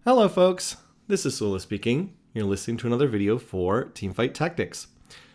Hello folks, this is Sula speaking. You're listening to another video for Teamfight Tactics.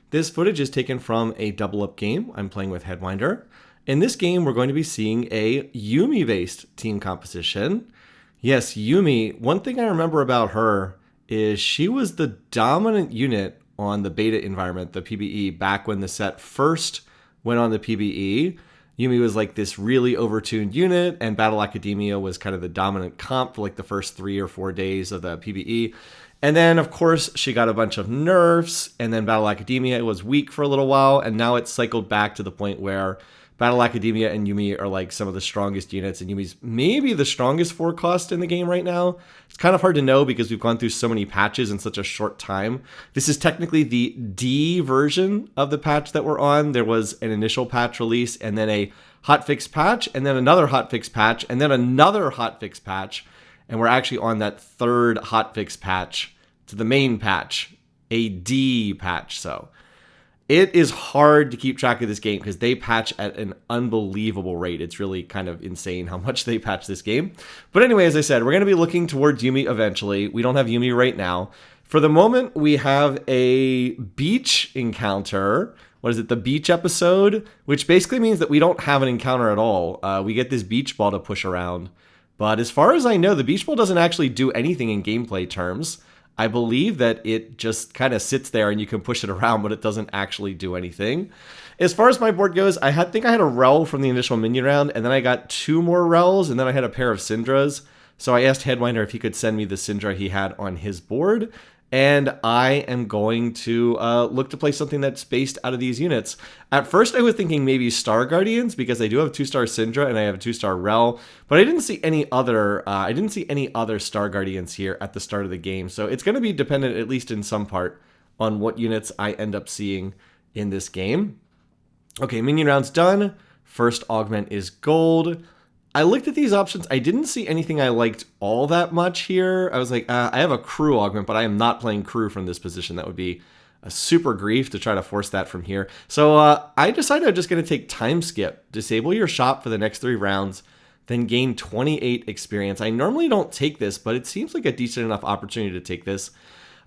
This footage is taken from a double-up game I'm playing with Headwinder. In this game, we're going to be seeing a Yuumi-based team composition. Yes, Yuumi, one thing I remember about her is she was the dominant unit on the beta environment, the PvE, back when the set first went on the PvE. Yuumi was like this really overtuned unit, and Battle Academia was kind of the dominant comp for like the first 3 or 4 days of the PvE. And then, of course, she got a bunch of nerfs, and then Battle Academia was weak for a little while, and now it's cycled back to the point where Battle Academia and Yuumi are like some of the strongest units, and Yuumi's maybe the strongest forecast in the game right now. It's kind of hard to know because we've gone through so many patches in such a short time. This is technically the D version of the patch that we're on. There was an initial patch release, and then a hotfix patch, and then another hotfix patch, and then another hotfix patch, and we're actually on that third hotfix patch to the main patch, a D patch. So it is hard to keep track of this game because they patch at an unbelievable rate. It's really kind of insane how much they patch this game. But anyway, as I said, we're going to be looking towards Yuumi eventually. We don't have Yuumi right now. For the moment, we have a beach encounter. What is it? The beach episode, which basically means that we don't have an encounter at all. We get this beach ball to push around. But as far as I know, the beach ball doesn't actually do anything in gameplay terms. I believe that it just kind of sits there and you can push it around, but it doesn't actually do anything. As far as my board goes, I think I had a rel from the initial minion round, and then I got 2 more rels, and then I had a pair of Syndras. So I asked Headwinder if he could send me the Syndra he had on his board, and I am going to look to play something that's based out of these units. At first, I was thinking maybe Star Guardians because I do have 2-star Syndra and I have a 2-star Rel, but I didn't see any other. Star Guardians here at the start of the game. So it's going to be dependent, at least in some part, on what units I end up seeing in this game. Okay, minion round's done. First augment is gold. I looked at these options. I didn't see anything I liked all that much here. I was like, I have a crew augment, but I am not playing crew from this position. That would be a super grief to try to force that from here. So I decided I'm just going to take time skip. Disable your shop for the next 3 rounds, then gain 28 experience. I normally don't take this, but it seems like a decent enough opportunity to take this.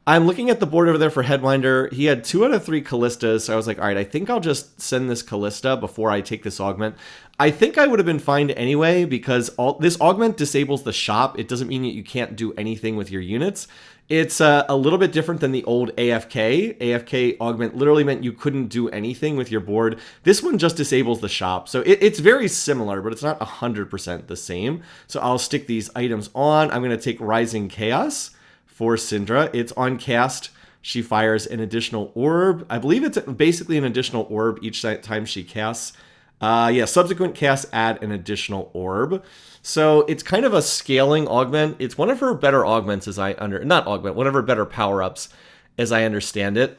I'm looking at the board over there for Headwinder. He had 2 out of 3 Callistas, so I was like, all right, I think I'll just send this Callista before I take this augment. I think I would have been fine anyway because this augment disables the shop. It doesn't mean that you can't do anything with your units. It's a little bit different than the old AFK. AFK augment literally meant you couldn't do anything with your board. This one just disables the shop. So it's very similar, but it's not 100% the same. So I'll stick these items on. I'm going to take Rising Chaos for Syndra. It's on cast. She fires an additional orb. I believe it's basically an additional orb each time she casts. Subsequent casts add an additional orb. So it's kind of a scaling augment. It's one of her better augments one of her better power-ups as I understand it.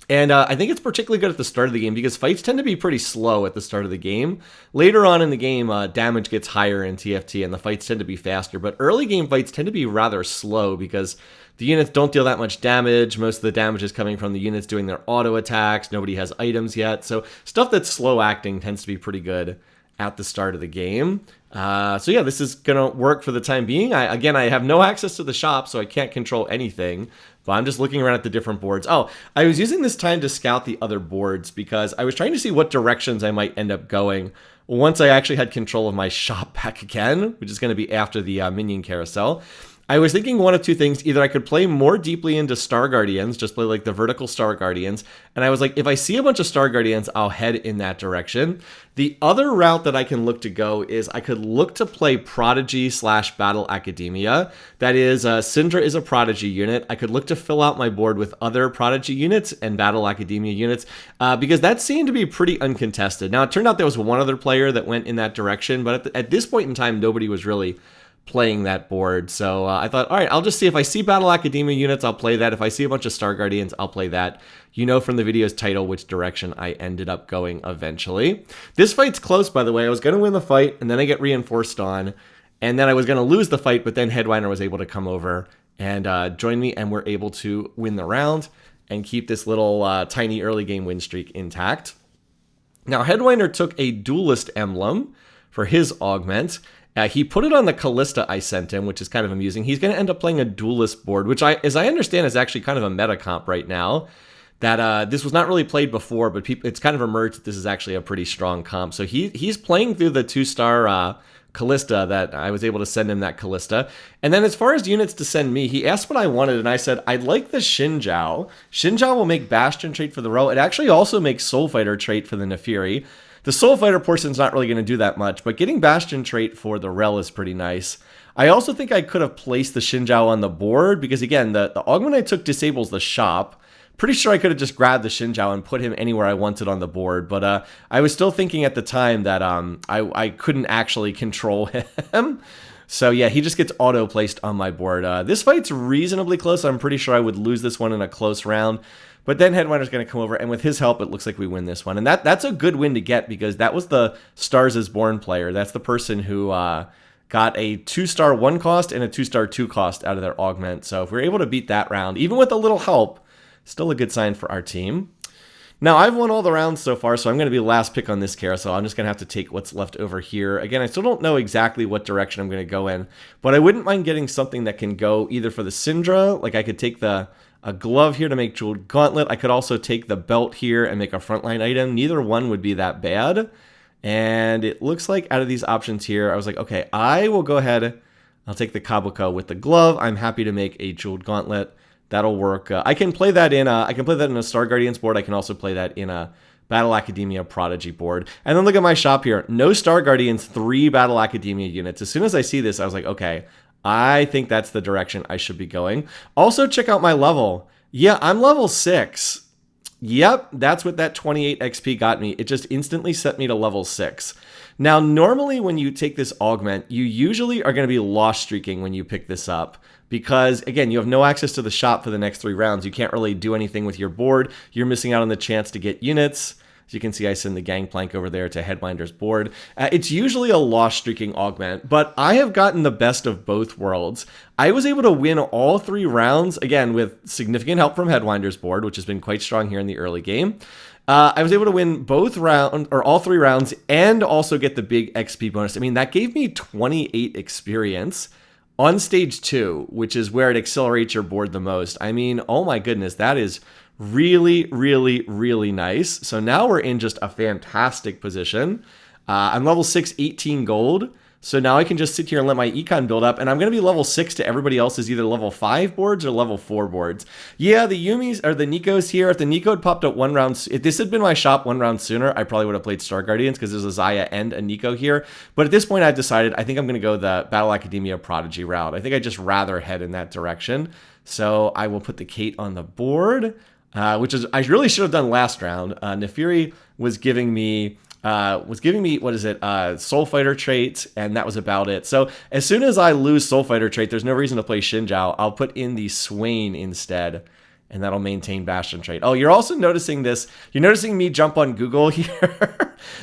And I think it's particularly good at the start of the game because fights tend to be pretty slow at the start of the game. Later on in the game, damage gets higher in TFT and the fights tend to be faster. But early game fights tend to be rather slow because the units don't deal that much damage. Most of the damage is coming from the units doing their auto attacks. Nobody has items yet. So stuff that's slow acting tends to be pretty good at the start of the game. This is going to work for the time being. I have no access to the shop, so I can't control anything. But I'm just looking around at the different boards. Oh, I was using this time to scout the other boards because I was trying to see what directions I might end up going once I actually had control of my shop back again, which is going to be after the minion carousel. I was thinking one of 2 things. Either I could play more deeply into Star Guardians, just play like the vertical Star Guardians. And I was like, if I see a bunch of Star Guardians, I'll head in that direction. The other route that I can look to go is I could look to play Prodigy / Battle Academia. That is, Syndra is a Prodigy unit. I could look to fill out my board with other Prodigy units and Battle Academia units because that seemed to be pretty uncontested. Now, it turned out there was one other player that went in that direction, but at this point in time, nobody was really playing that board. So I thought, all right, I'll just see if I see Battle Academia units, I'll play that. If I see a bunch of Star Guardians, I'll play that. You know from the video's title which direction I ended up going eventually. This fight's close, by the way. I was going to win the fight, and then I get reinforced on, and then I was going to lose the fight, but then Headwinder was able to come over and join me, and we're able to win the round and keep this little tiny early game win streak intact. Now, Headwinder took a Duelist emblem for his augment, He put it on the Callista I sent him, which is kind of amusing. He's going to end up playing a duelist board, which, as I understand, is actually kind of a meta comp right now. That this was not really played before, but it's kind of emerged that this is actually a pretty strong comp. So he's playing through the 2-star Callista that I was able to send him that Callista. And then as far as units to send me, he asked what I wanted, and I said, I'd like the Xinjiao. Xinjiao will make Bastion trait for the Ro. It actually also makes Soul Fighter trait for the Nefiri. The Soul Fighter portion's not really going to do that much, but getting Bastion trait for the Rel is pretty nice. I also think I could have placed the Xinjiao on the board, because again, the augment I took disables the shop. Pretty sure I could have just grabbed the Xinjiao and put him anywhere I wanted on the board, but I was still thinking at the time that I couldn't actually control him. So yeah, he just gets auto-placed on my board. This fight's reasonably close. I'm pretty sure I would lose this one in a close round. But then Headwinder's going to come over, and with his help, it looks like we win this one. And that's a good win to get, because that was the Stars is Born player. That's the person who got a 2-star 1 cost and a 2-star 2 cost out of their augment. So if we're able to beat that round, even with a little help, still a good sign for our team. Now, I've won all the rounds so far, so I'm going to be the last pick on this carousel. I'm just going to have to take what's left over here. Again, I still don't know exactly what direction I'm going to go in, but I wouldn't mind getting something that can go either for the Syndra, like I could take a glove here to make Jeweled Gauntlet. I could also take the belt here and make a frontline item. Neither one would be that bad. And it looks like out of these options here, I was like, okay, I will go ahead. I'll take the Kabuko with the glove. I'm happy to make a Jeweled Gauntlet. That'll work. I can play that in a Star Guardians board. I can also play that in a Battle Academia Prodigy board. And then look at my shop here. No Star Guardians, 3 Battle Academia units. As soon as I see this, I was like, okay, I think that's the direction I should be going. Also, check out my level. Yeah, I'm level 6. Yep, that's what that 28 XP got me. It just instantly set me to level 6. Now, normally when you take this augment, you usually are going to be lost streaking when you pick this up. Because, again, you have no access to the shop for the next 3 rounds. You can't really do anything with your board. You're missing out on the chance to get units. As you can see, I send the Gangplank over there to Headwinder's board. It's usually a lost streaking augment, but I have gotten the best of both worlds. I was able to win all 3 rounds, again, with significant help from Headwinder's board, which has been quite strong here in the early game. I was able to win all 3 rounds and also get the big XP bonus. I mean, that gave me 28 experience on stage 2, which is where it accelerates your board the most. I mean, oh my goodness, that is really, really, really nice. So now we're in just a fantastic position. I'm level 6, 18 gold. So now I can just sit here and let my econ build up, and I'm going to be level 6 to everybody else's either level 5 boards or level 4 boards. Yeah, the Yumis or the Nikos here, if the Nico had popped up 1 round, if this had been my shop 1 round sooner, I probably would have played Star Guardians because there's a Zaya and a Nico here. But at this point, I've decided I think I'm going to go the Battle Academia Prodigy route. I think I'd just rather head in that direction. So I will put the Kate on the board, which is I really should have done last round. Nefiri was giving me Soul Fighter trait, and that was about it. So as soon as I lose Soul Fighter trait, there's no reason to play Xinjiao. I'll put in the Swain instead, and that'll maintain Bastion trait. Oh, you're also noticing this. You're noticing me jump on Google here.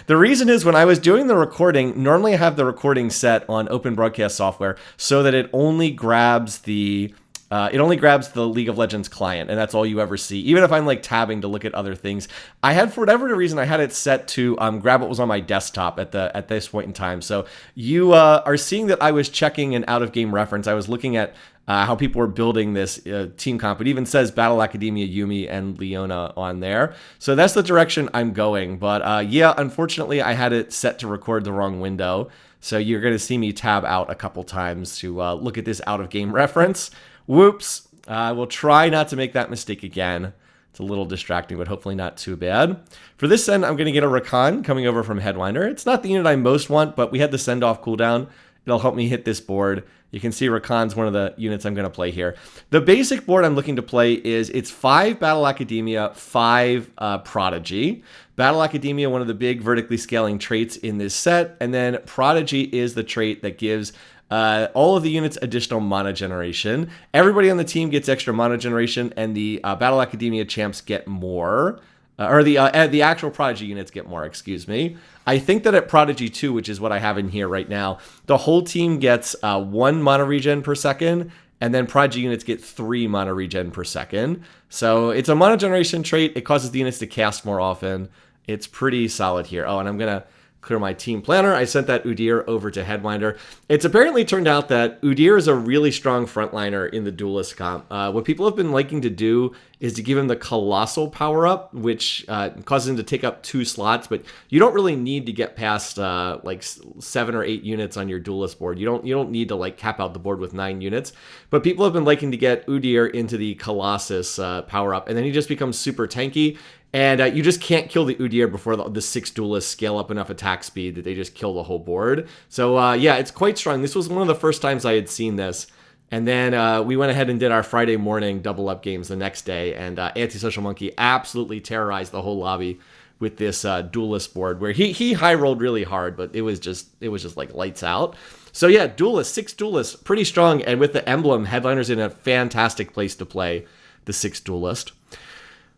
The reason is when I was doing the recording, normally I have the recording set on Open Broadcast Software so that it only grabs the League of Legends client, and that's all you ever see. Even if I'm like tabbing to look at other things, I had, for whatever reason, I had it set to grab what was on my desktop at this point in time. So you are seeing that I was checking an out-of-game reference. I was looking at how people were building this team comp. It even says Battle Academia Yumi and Leona on there. So that's the direction I'm going. But yeah, unfortunately, I had it set to record the wrong window. So you're going to see me tab out a couple times to look at this out-of-game reference. Whoops. I will try not to make that mistake again. It's a little distracting, but hopefully not too bad. For this send, I'm going to get a Rakan coming over from Headwinder. It's not the unit I most want, but we had the send-off cooldown. It'll help me hit this board. You can see Rakan's one of the units I'm going to play here. The basic board I'm looking to play is it's 5 Battle Academia, 5 Prodigy. Battle Academia, one of the big vertically scaling traits in this set, and then Prodigy is the trait that gives all of the units additional mana generation. Everybody on the team gets extra mana generation, and the Battle Academia champs get more. Or the actual Prodigy units get more, excuse me. I think that at Prodigy 2, which is what I have in here right now, the whole team gets 1 mana regen per second, and then Prodigy units get 3 mana regen per second. So it's a mana generation trait. It causes the units to cast more often. It's pretty solid here. Oh, and I'm going to clear my team planner. I sent that Udyr over to Headwinder. It's apparently turned out that Udyr is a really strong frontliner in the Duelist comp. What people have been liking to do is to give him the Colossal power-up, which causes him to take up 2 slots, but you don't really need to get past like 7 or 8 units on your Duelist board. You don't need to like cap out the board with 9 units, but people have been liking to get Udyr into the Colossus power-up, and then he just becomes super tanky. And you just can't kill the Udyr before the 6 duelists scale up enough attack speed that they just kill the whole board. So yeah, it's quite strong. This was one of the first times I had seen this. And then we went ahead and did our Friday morning double up games the next day. And Antisocial Monkey absolutely terrorized the whole lobby with this duelist board where he high rolled really hard, but it was just like lights out. So yeah, duelist, 6 duelists, pretty strong. And with the emblem, Headwinder's in a fantastic place to play the 6 duelist.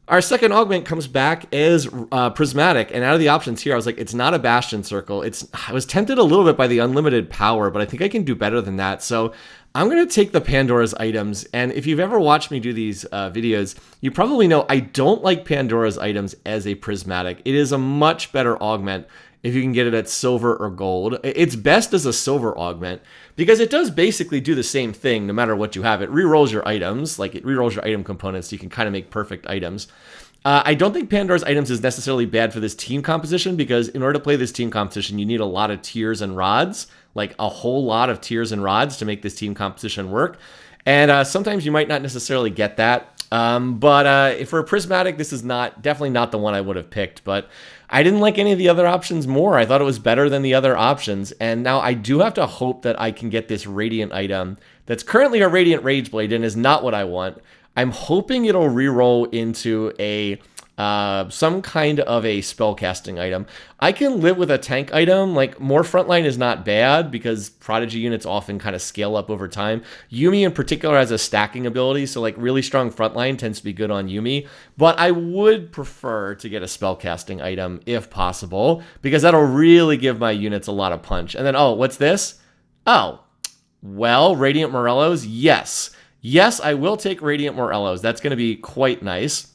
Our second augment comes back as Prismatic, and out of the options here, I was like, it's not a Bastion Circle. I was tempted a little bit by the unlimited power, but I think I can do better than that. So I'm going to take the Pandora's items, and if you've ever watched me do these videos, you probably know I don't like Pandora's items as a Prismatic. It is a much better augment if you can get it at silver or gold. It's best as a silver augment because it does basically do the same thing no matter what you have. It rerolls your items, like it rerolls your item components, so you can kind of make perfect items. I don't think Pandora's items is necessarily bad for this team composition because in order to play this team competition, you need a lot of tiers and rods, like a whole lot of tiers and rods to make this team composition work. And sometimes you might not necessarily get that. But for a Prismatic, this is definitely not the one I would have picked, but I didn't like any of the other options more. I thought it was better than the other options, and now I do have to hope that I can get this Radiant item that's currently a Radiant Rageblade and is not what I want. I'm hoping it'll reroll into a some kind of a spellcasting item. I can live with a tank item. Like, more frontline is not bad because Prodigy units often kind of scale up over time. Yuumi in particular has a stacking ability, so like really strong frontline tends to be good on Yuumi. But I would prefer to get a spellcasting item if possible because that'll really give my units a lot of punch. And then, oh, what's this? Oh, well, Radiant Morellos, yes. Yes, I will take Radiant Morellos. That's going to be quite nice.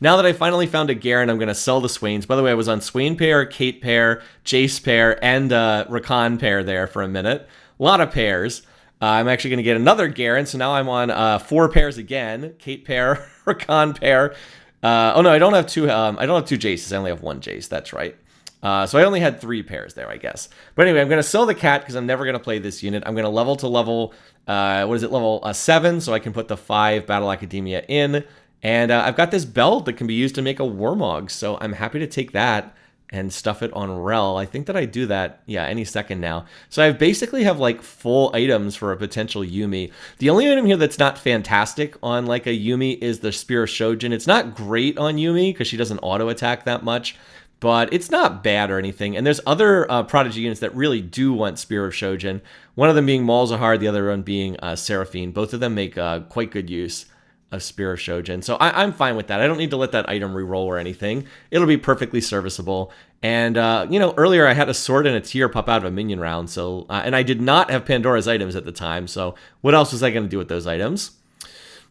Now that I finally found a Garen, I'm going to sell the Swains. By the way, I was on Swain pair, Kate pair, Jace pair, and Rakan pair there for a minute. A lot of pairs. I'm actually going to get another Garen, so now I'm on 4 pairs again. Kate pair, Rakan pair. Oh no, I don't have two. I don't have 2 Jaces. I only have 1 Jace. That's right. So I only had 3 pairs there, I guess. But anyway, I'm going to sell the cat because I'm never going to play this unit. I'm going to level to level, level 7, so I can put the 5 Battle Academia in. And I've got this belt that can be used to make a Warmog, so I'm happy to take that and stuff it on Rel. I think that I do that, yeah, any second now. So I basically have like full items for a potential Yuumi. The only item here that's not fantastic on like a Yuumi is the Spear of Shojin. It's not great on Yuumi because she doesn't auto attack that much, but it's not bad or anything. And there's other Prodigy units that really do want Spear of Shojin. One of them being Malzahar, the other one being Seraphine. Both of them make quite good use of Spear of Shojin. So I'm fine with that. I don't need to let that item reroll or anything. It'll be perfectly serviceable. And, earlier I had a sword and a tear pop out of a minion round. So, and I did not have Pandora's items at the time. So what else was I going to do with those items?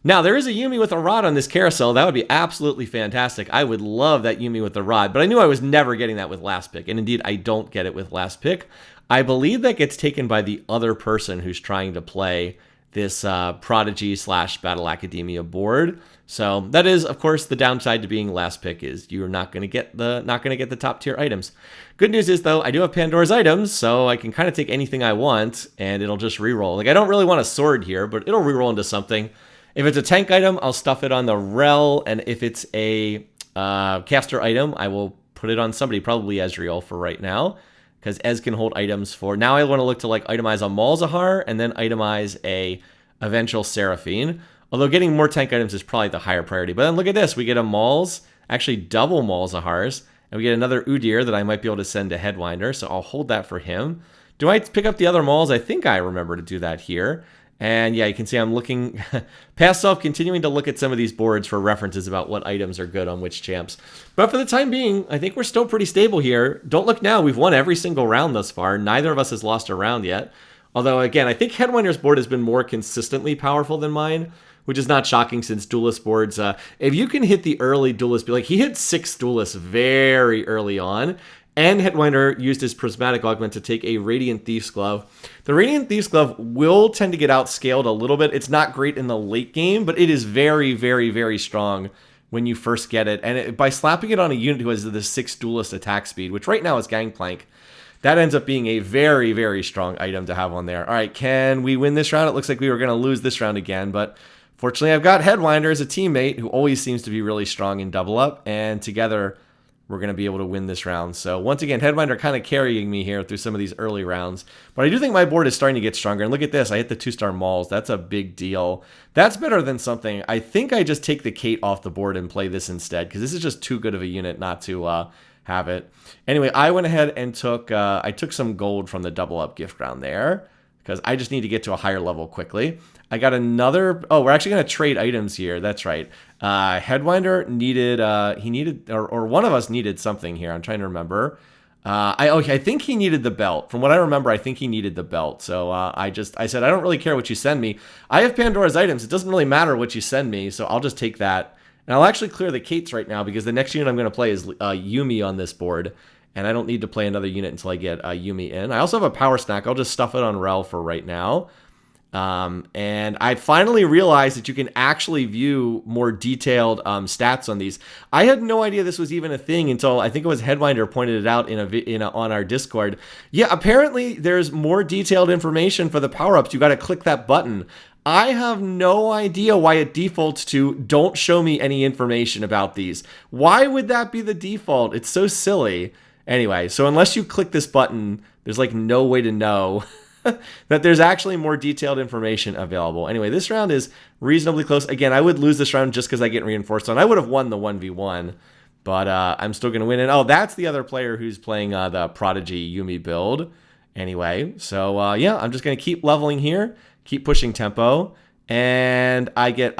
Now, there is a Yuumi with a rod on this carousel. That would be absolutely fantastic. I would love that Yuumi with the rod, but I knew I was never getting that with last pick. And indeed, I don't get it with last pick. I believe that gets taken by the other person who's trying to play this Prodigy / Battle Academia board. So that is, of course, the downside to being last pick is you're not going to get the top tier items. Good news is though, I do have Pandora's items, so I can kind of take anything I want and it'll just reroll. Like, I don't really want a sword here, but it'll reroll into something. If it's a tank item, I'll stuff it on the Rel, and if it's a caster item, I will put it on somebody, probably Ezreal for right now, because Ez can hold items for... Now I want to look to like itemize a Malzahar and then itemize a eventual Seraphine. Although getting more tank items is probably the higher priority. But then look at this. We get a Malz, actually double Malzahars, and we get another Udyr that I might be able to send to Headwinder, so I'll hold that for him. Do I pick up the other Malz? I think I remember to do that here. And yeah, you can see I'm looking past self, continuing to look at some of these boards for references about what items are good on which champs. But for the time being, I think we're still pretty stable here. Don't look now. We've won every single round thus far. Neither of us has lost a round yet. Although, again, I think Headwinder's board has been more consistently powerful than mine, which is not shocking since Duelist boards, if you can hit the early Duelist, like he hit 6 Duelists very early on, And Headwinder used his Prismatic Augment to take a Radiant Thief's Glove. The Radiant Thief's Glove will tend to get outscaled a little bit. It's not great in the late game, but it is very, very, very strong when you first get it. And by slapping it on a unit who has the 6 duelist attack speed, which right now is Gangplank, that ends up being a very, very strong item to have on there. All right, can we win this round? It looks like we were going to lose this round again, but fortunately I've got Headwinder as a teammate who always seems to be really strong in double up, and together we're going to be able to win this round. So once again, Headwinder kind of carrying me here through some of these early rounds. But I do think my board is starting to get stronger. And look at this. I hit the 2-star Mauls. That's a big deal. That's better than something. I think I just take the Kate off the board and play this instead, because this is just too good of a unit not to have it. Anyway, I went ahead and took some gold from the double up gift ground there, because I just need to get to a higher level quickly. I got another... Oh, we're actually going to trade items here. That's right. Headwinder needed... or one of us needed something here. I'm trying to remember. I think he needed the belt. From what I remember, I think he needed the belt. So I said, I don't really care what you send me. I have Pandora's items. It doesn't really matter what you send me, so I'll just take that. And I'll actually clear the Kates right now, because the next unit I'm going to play is Yuumi on this board. And I don't need to play another unit until I get Yuumi in. I also have a power snack. I'll just stuff it on Rel for right now. And I finally realized that you can actually view more detailed stats on these. I had no idea this was even a thing until I think it was Headwinder pointed it out on our Discord. Yeah, apparently there's more detailed information for the power-ups. You got to click that button. I have no idea why it defaults to don't show me any information about these. Why would that be the default? It's so silly. Anyway, so unless you click this button, there's like no way to know that there's actually more detailed information available. Anyway, this round is reasonably close. Again, I would lose this round just because I get reinforced on. I would have won the 1v1, but I'm still going to win it. Oh, that's the other player who's playing the Prodigy Yuumi build. Anyway, so yeah, I'm just going to keep leveling here, keep pushing tempo, and I get...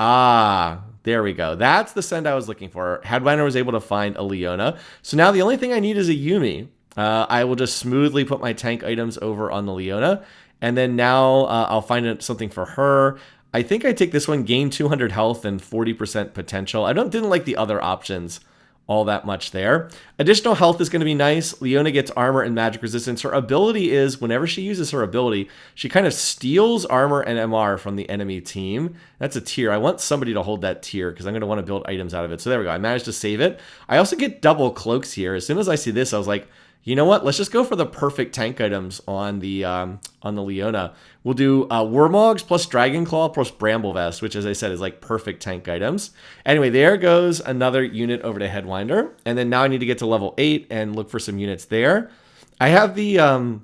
there we go. That's the send I was looking for. Headwinder was able to find a Leona. So now the only thing I need is a Yuumi. I will just smoothly put my tank items over on the Leona. And then now I'll find something for her. I think I take this one, gain 200 health and 40% potential. I didn't like the other options all that much there. Additional health is going to be nice. Leona gets armor and magic resistance. Her ability is, whenever she uses her ability, she kind of steals armor and MR from the enemy team. That's a tier. I want somebody to hold that tier because I'm going to want to build items out of it. So there we go. I managed to save it. I also get double cloaks here. As soon as I see this, I was like, you know what? Let's just go for the perfect tank items on the Leona. We'll do Wormogs plus Dragon Claw plus Bramble Vest, which, as I said, is like perfect tank items. Anyway, there goes another unit over to Headwinder. And then now I need to get to level 8 and look for some units there. I have the,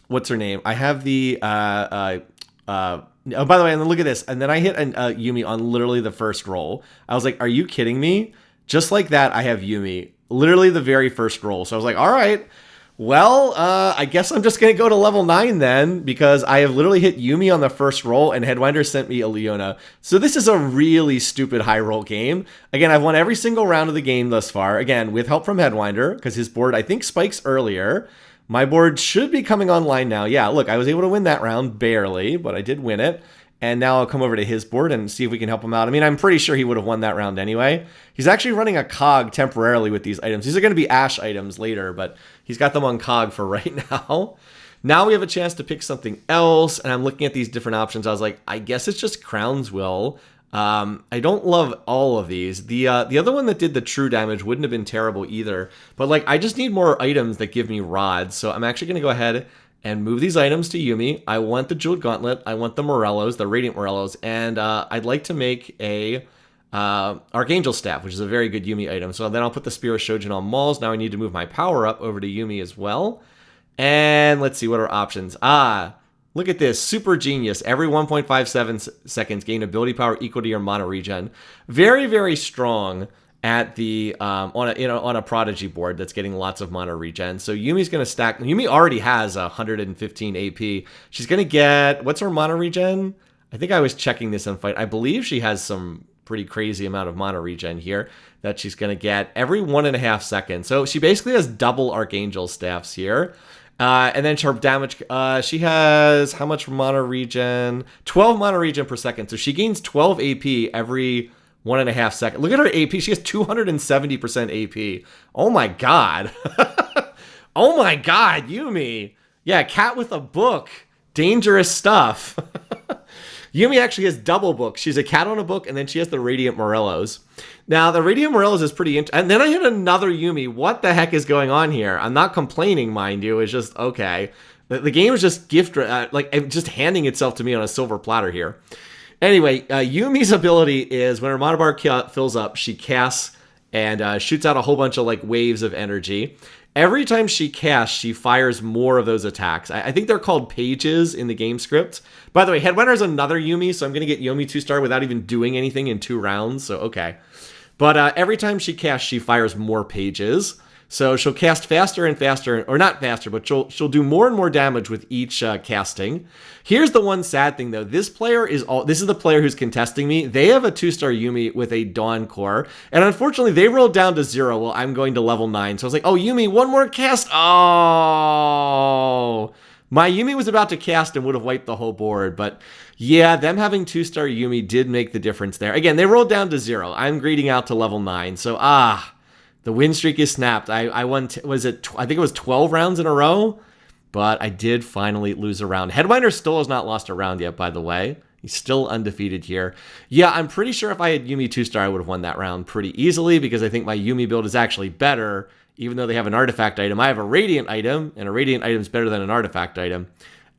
what's her name? I have the, oh, by the way, and then look at this. And then I hit Yuumi on literally the first roll. I was like, are you kidding me? Just like that, I have Yuumi. Literally the very first roll. So I was like, all right, well, I guess I'm just going to go to level 9 then, because I have literally hit Yuumi on the first roll and Headwinder sent me a Leona. So this is a really stupid high roll game. Again, I've won every single round of the game thus far. Again, with help from Headwinder, because his board, I think, spikes earlier. My board should be coming online now. Yeah, look, I was able to win that round, barely, but I did win it. And now I'll come over to his board and see if we can help him out. I mean, I'm pretty sure he would have won that round anyway. He's actually running a cog temporarily with these items. These are going to be Ash items later, but he's got them on cog for right now. Now we have a chance to pick something else, and I'm looking at these different options. I was like, I guess it's just Crown's Will. I don't love all of these. The other one that did the true damage wouldn't have been terrible either. But like, I just need more items that give me rods. So I'm actually going to go ahead and move these items to Yuumi. I want the Jeweled Gauntlet. I want the Morellos, the Radiant Morellos. And I'd like to make a Archangel Staff, which is a very good Yuumi item. So then I'll put the Spear of Shojin on Mauls. Now I need to move my power up over to Yuumi as well. And let's see, what are options? Look at this. Super genius. Every 1.57 seconds, gain ability power equal to your mana regen. Very, very strong at the on a Prodigy board that's getting lots of mana regen. So Yumi's going to stack. Yuumi already has 115 AP. She's going to get, what's her mana regen? I think I was checking this on Fight. I believe she has some pretty crazy amount of mana regen here that she's going to get every 1.5 seconds. So she basically has double Archangel Staffs here. And then her damage, she has how much mana regen? 12 mana regen per second. So she gains 12 AP every 1.5 seconds. Look at her AP. She has 270% AP. Oh my God. Oh my god, Yumi. Yeah, cat with a book. Dangerous stuff. Yumi actually has double books. She's a cat on a book, and then she has the Radiant Morellos. Now, the Radiant Morellos is pretty interesting. And then I had another Yumi. What the heck is going on here? I'm not complaining, mind you. It's just, okay. The game is just just handing itself to me on a silver platter here. Anyway, Yumi's ability is when her mana bar fills up, she casts and shoots out a whole bunch of like waves of energy. Every time she casts, she fires more of those attacks. I think they're called pages in the game script. By the way, Headwinder is another Yumi, so I'm going to get Yumi 2-star without even doing anything in 2 rounds, so okay. But every time she casts, she fires more pages. So she'll cast faster and faster, or not faster, but she'll do more and more damage with each casting. Here's the one sad thing though. This is the player who's contesting me. They have a 2-star Yumi with a Dawn Core, and unfortunately they rolled down to 0 while I'm going to level 9. So I was like, oh Yumi, one more cast. Oh, my Yumi was about to cast and would have wiped the whole board, but yeah, them having 2-star Yumi did make the difference there. Again, they rolled down to 0. I'm greeting out to level 9, so the win streak is snapped. I won, I think it was 12 rounds in a row, but I did finally lose a round. Headwinder still has not lost a round yet, by the way. He's still undefeated here. Yeah, I'm pretty sure if I had Yumi 2-star, I would have won that round pretty easily because I think my Yumi build is actually better, even though they have an artifact item. I have a Radiant item, and a Radiant item is better than an artifact item.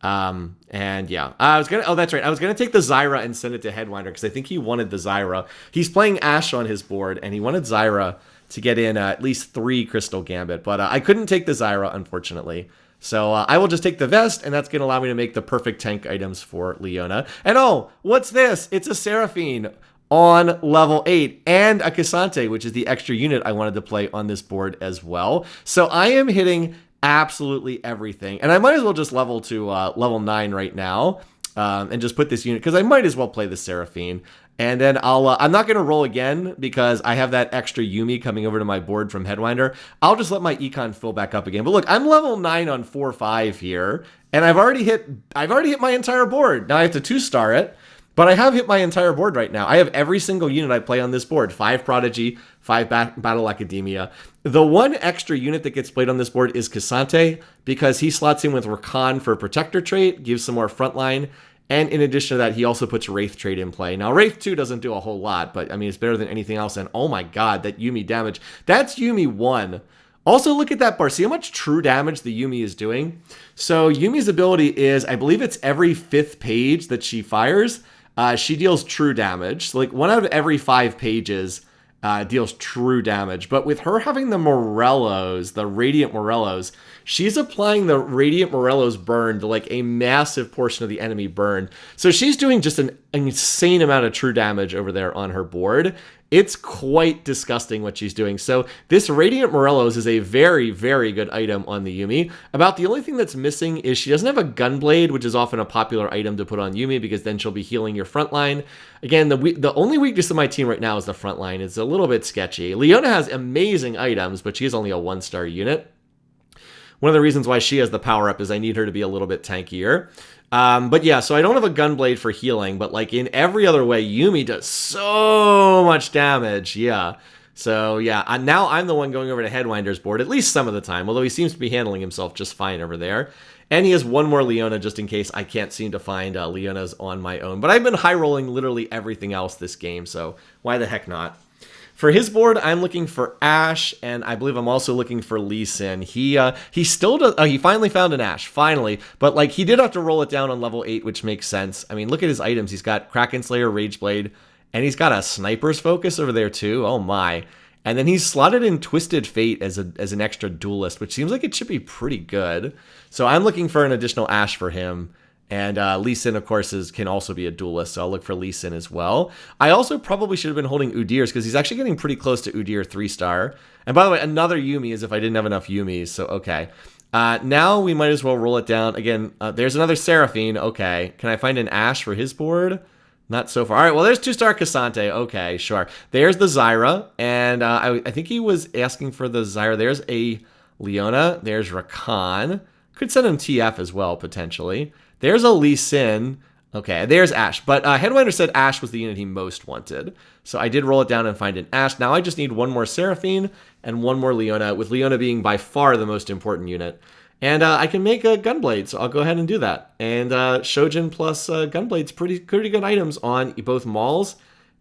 And yeah, that's right. I was going to take the Zyra and send it to Headwinder because I think he wanted the Zyra. He's playing Ashe on his board, and he wanted Zyra to get in at least 3 Crystal Gambit, but I couldn't take the Zyra, unfortunately. So I will just take the Vest, and that's going to allow me to make the perfect tank items for Leona. And oh, what's this? It's a Seraphine on level 8, and a Cassante, which is the extra unit I wanted to play on this board as well. So I am hitting absolutely everything, and I might as well just level to level 9 right now, and just put this unit, because I might as well play the Seraphine. And then I'm not going to roll again because I have that extra Yumi coming over to my board from Headwinder. I'll just let my econ fill back up again. But look, I'm level 9 on 4-5 here, and I've already hit my entire board. Now I have to 2-star it, but I have hit my entire board right now. I have every single unit I play on this board. 5 Prodigy, 5 Battle Academia. The one extra unit that gets played on this board is Cassante, because he slots in with Rakan for Protector trait, gives some more frontline. And in addition to that, he also puts Wraith trait in play. Now, Wraith 2 doesn't do a whole lot, but I mean, it's better than anything else. And oh my god, that Yumi damage. That's Yumi 1. Also, look at that bar. See how much true damage the Yumi is doing? So Yumi's ability is, I believe it's every 5th page that she fires, she deals true damage. So like 1 out of every 5 pages deals true damage. But with her having the Morellos, the Radiant Morellos, she's applying the Radiant Morellos burn to like a massive portion of the enemy burn. So she's doing just an insane amount of true damage over there on her board. It's quite disgusting what she's doing. So this Radiant Morellos is a very, very good item on the Yumi. About the only thing that's missing is she doesn't have a Gunblade, which is often a popular item to put on Yumi because then she'll be healing your front line. Again, the only weakness of my team right now is the front line. It's a little bit sketchy. Leona has amazing items, but she's only a 1-star unit. One of the reasons why she has the power-up is I need her to be a little bit tankier. But yeah, so I don't have a Gunblade for healing, but like in every other way, Yumi does so much damage. Yeah. So yeah, now I'm the one going over to Headwinder's board, at least some of the time, although he seems to be handling himself just fine over there. And he has one more Leona just in case I can't seem to find Leonas on my own. But I've been high-rolling literally everything else this game, so why the heck not? For his board, I'm looking for Ashe, and I believe I'm also looking for Lee Sin. He still does. He finally found an Ashe, finally. But like he did have to roll it down on level 8, which makes sense. I mean, look at his items. He's got Kraken Slayer, Rageblade, and he's got a Sniper's Focus over there too. Oh my! And then he's slotted in Twisted Fate as an extra duelist, which seems like it should be pretty good. So I'm looking for an additional Ashe for him. And Lee Sin, of course, can also be a duelist, so I'll look for Lee Sin as well. I also probably should have been holding Udyr's, because he's actually getting pretty close to Udyr 3-star. And by the way, another Yumi, as if I didn't have enough Yumis, so okay. Now we might as well roll it down. Again, there's another Seraphine. Okay, can I find an Ashe for his board? Not so far. All right, well, there's 2-star Cassante. Okay, sure. There's the Zyra, and I think he was asking for the Zyra. There's a Leona. There's Rakan. Could send him TF as well, potentially. There's a Lee Sin. Okay, there's Ash. But Headwinder said Ash was the unit he most wanted. So I did roll it down and find an Ash. Now I just need one more Seraphine and one more Leona, with Leona being by far the most important unit. And I can make a Gunblade, so I'll go ahead and do that. And Shojin plus Gunblade's pretty good items on both Mauls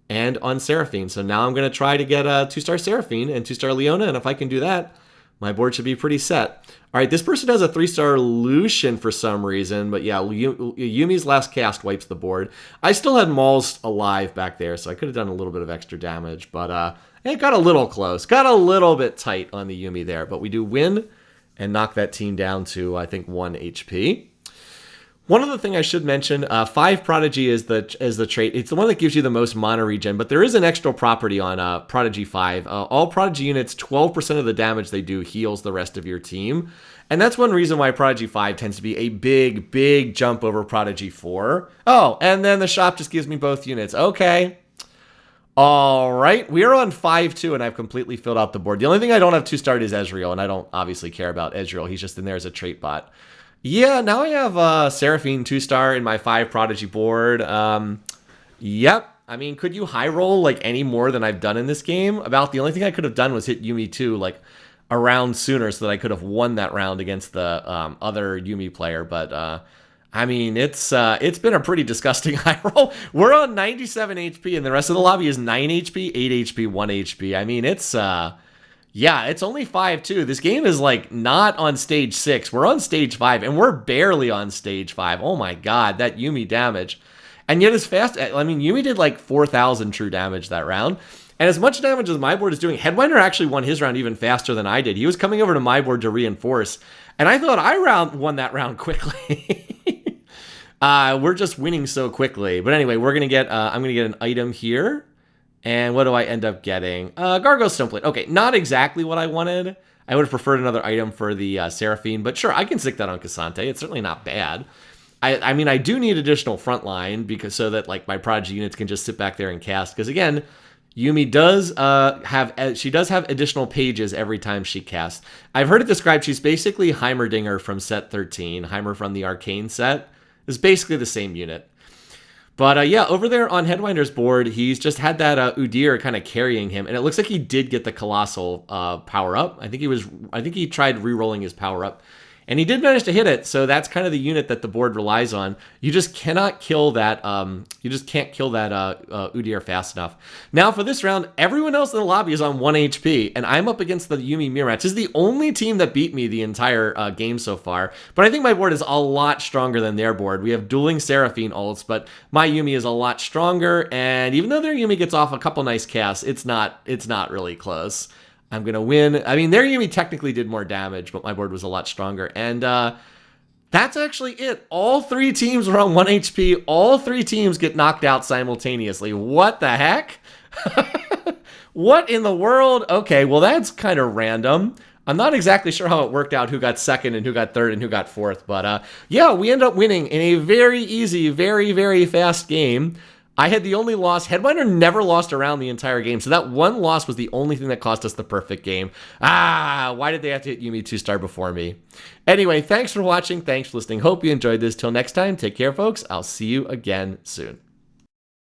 and on Seraphine. So now I'm going to try to get a 2-star Seraphine and 2-star Leona, and if I can do that, my board should be pretty set. All right, this person has a 3-star Lucian for some reason, but yeah, Yumi's last cast wipes the board. I still had Mauls alive back there, so I could have done a little bit of extra damage, but it got a little close. Got a little bit tight on the Yumi there, but we do win and knock that team down to, I think, 1 HP. One other thing I should mention, 5 Prodigy is the trait. It's the one that gives you the most mana regen, but there is an extra property on Prodigy 5. All Prodigy units, 12% of the damage they do heals the rest of your team. And that's one reason why Prodigy 5 tends to be a big jump over Prodigy 4. Oh, and then the shop just gives me both units. Okay. All right, we are on 5-2, and I've completely filled out the board. The only thing I don't have 2-starred is Ezreal, and I don't obviously care about Ezreal. He's just in there as a trait bot. Yeah, now I have Seraphine 2-star in my 5 Prodigy board. Yep. I mean, could you high roll like any more than I've done in this game? About the only thing I could have done was hit Yumi 2 like a round sooner so that I could have won that round against the other Yumi player. But I mean, it's been a pretty disgusting high roll. We're on 97 HP, and the rest of the lobby is 9 HP, 8 HP, 1 HP. I mean, it's yeah, it's only 5-2. This game is like not on stage 6. We're on stage 5, and we're barely on stage 5. Oh my god, that Yumi damage. And yet as fast, I mean, Yumi did like 4,000 true damage that round. And as much damage as my board is doing, Headwinder actually won his round even faster than I did. He was coming over to my board to reinforce, and I thought I won that round quickly. We're just winning so quickly. But anyway, we're gonna get I'm gonna get an item here. And what do I end up getting? Gargoyle Stoneplate. Okay, not exactly what I wanted. I would have preferred another item for the Seraphine, but sure, I can stick that on Cassante. It's certainly not bad. I mean, I do need additional frontline because so that like my Prodigy units can just sit back there and cast. Because again, Yumi does have additional pages every time she casts. I've heard it described. She's basically Heimerdinger from set 13. Heimer from the Arcane set is basically the same unit. But yeah, over there on Headwinder's board, he's just had that Udyr kind of carrying him, and it looks like he did get the Colossal power up. I think he tried re-rolling his power up, and he did manage to hit it. So that's kind of the unit that the board relies on. You just cannot kill that. You just can't kill that Udyr fast enough. Now for this round, everyone else in the lobby is on 1 HP, and I'm up against the Yumi mirror match. This is the only team that beat me the entire game so far. But I think my board is a lot stronger than their board. We have dueling Seraphine ults, but my Yumi is a lot stronger. And even though their Yumi gets off a couple nice casts, it's not really close. I'm going to win. I mean, their Yumi technically did more damage, but my board was a lot stronger. And that's actually it. All 3 teams were on 1 HP. All 3 teams get knocked out simultaneously. What the heck? What in the world? Okay, well, that's kind of random. I'm not exactly sure how it worked out, who got second and who got third and who got fourth. But yeah, we end up winning in a very easy, very fast game. I had the only loss. Headwinder never lost around the entire game, so that one loss was the only thing that cost us the perfect game. Why did they have to hit Yumi 2-star before me? Anyway, thanks for watching. Thanks for listening. Hope you enjoyed this. Till next time, take care, folks. I'll see you again soon.